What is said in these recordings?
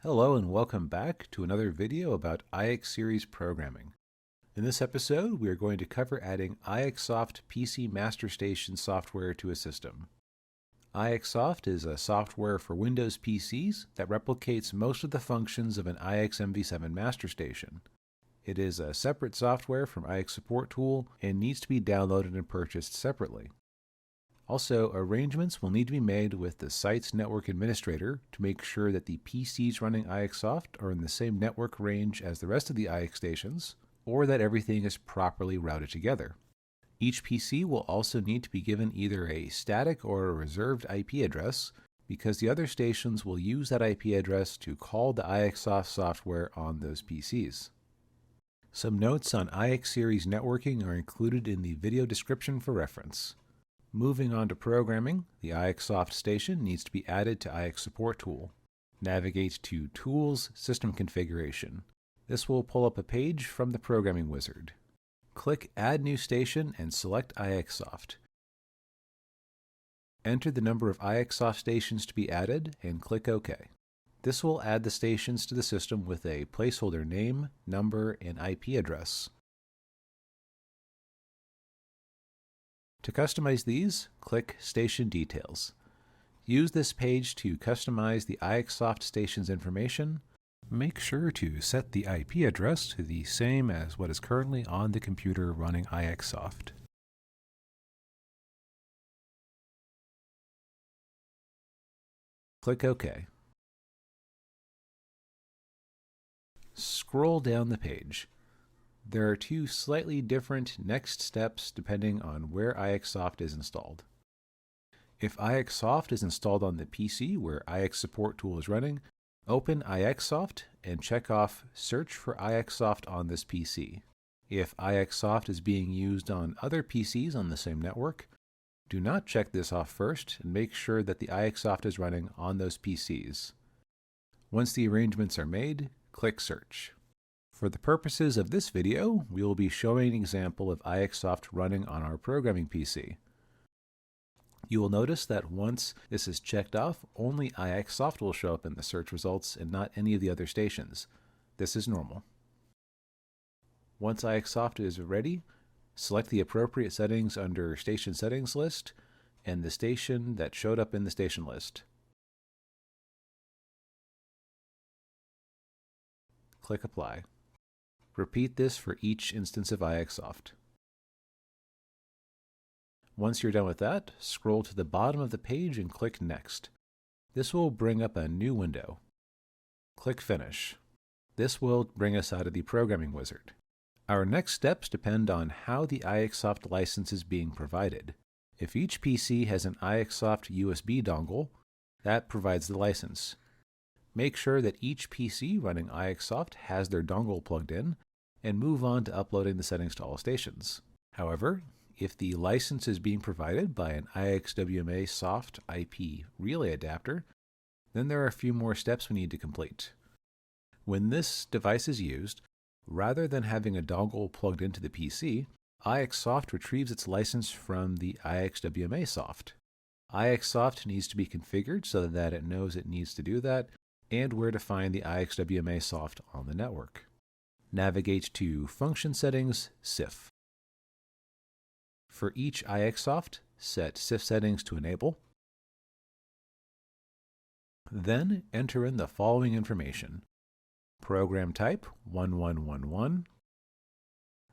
Hello and welcome back to another video about iX series programming. In this episode, we are going to cover adding iXsoft PC Master Station software to a system. iXsoft is a software for Windows PCs that replicates most of the functions of an iX MV7 Master Station. It is a separate software from iX Support Tool and needs to be downloaded and purchased separately. Also, arrangements will need to be made with the site's network administrator to make sure that the PCs running iXsoft are in the same network range as the rest of the iX stations, or that everything is properly routed together. Each PC will also need to be given either a static or a reserved IP address, because the other stations will use that IP address to call the iXsoft software on those PCs. Some notes on iX series networking are included in the video description for reference. Moving on to programming, the iXsoft station needs to be added to iX Support Tool. Navigate to Tools, System Configuration. This will pull up a page from the programming wizard. Click Add New Station and select iXsoft. Enter the number of iXsoft stations to be added and click OK. This will add the stations to the system with a placeholder name, number, and IP address. To customize these, click Station Details. Use this page to customize the iXsoft station's information. Make sure to set the IP address to the same as what is currently on the computer running iXsoft. Click OK. Scroll down the page. There are two slightly different next steps depending on where iXsoft is installed. If iXsoft is installed on the PC where iX Support Tool is running, open iXsoft and check off Search for iXsoft on this PC. If iXsoft is being used on other PCs on the same network, do not check this off first and make sure that the iXsoft is running on those PCs. Once the arrangements are made, click Search. For the purposes of this video, we will be showing an example of iXsoft running on our programming PC. You will notice that once this is checked off, only iXsoft will show up in the search results and not any of the other stations. This is normal. Once iXsoft is ready, select the appropriate settings under Station Settings list and the station that showed up in the station list. Click Apply. Repeat this for each instance of iXsoft. Once you're done with that, scroll to the bottom of the page and click Next. This will bring up a new window. Click Finish. This will bring us out of the programming wizard. Our next steps depend on how the iXsoft license is being provided. If each PC has an iXsoft USB dongle, that provides the license. Make sure that each PC running iXsoft has their dongle plugged in, and move on to uploading the settings to all stations. However, if the license is being provided by an iXWMA soft IP relay adapter, then there are a few more steps we need to complete. When this device is used, rather than having a dongle plugged into the PC, iXsoft retrieves its license from the iXWMA soft. iXsoft needs to be configured so that it knows it needs to do that, and where to find the iXWMA soft on the network. Navigate to Function Settings, CIF. For each iXsoft, set CIF settings to enable. Then enter in the following information: program type 1111,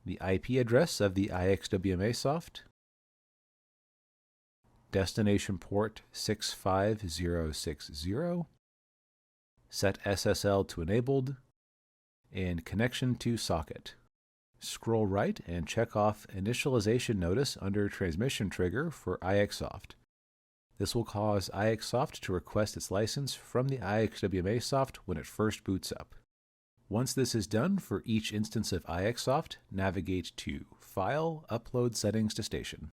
the IP address of the iXWMA soft, destination port 65060, set SSL to enabled, and connection to socket. Scroll right and check off Initialization Notice under Transmission Trigger for iXsoft. This will cause iXsoft to request its license from the iXWMA soft when it first boots up. Once this is done for each instance of iXsoft, navigate to File, Upload Settings to Station.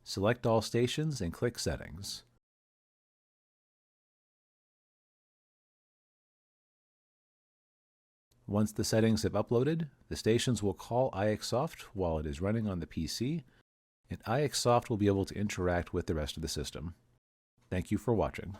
Select all stations and click Settings. Once the settings have uploaded, the stations will call iXsoft while it is running on the PC, and iXsoft will be able to interact with the rest of the system. Thank you for watching.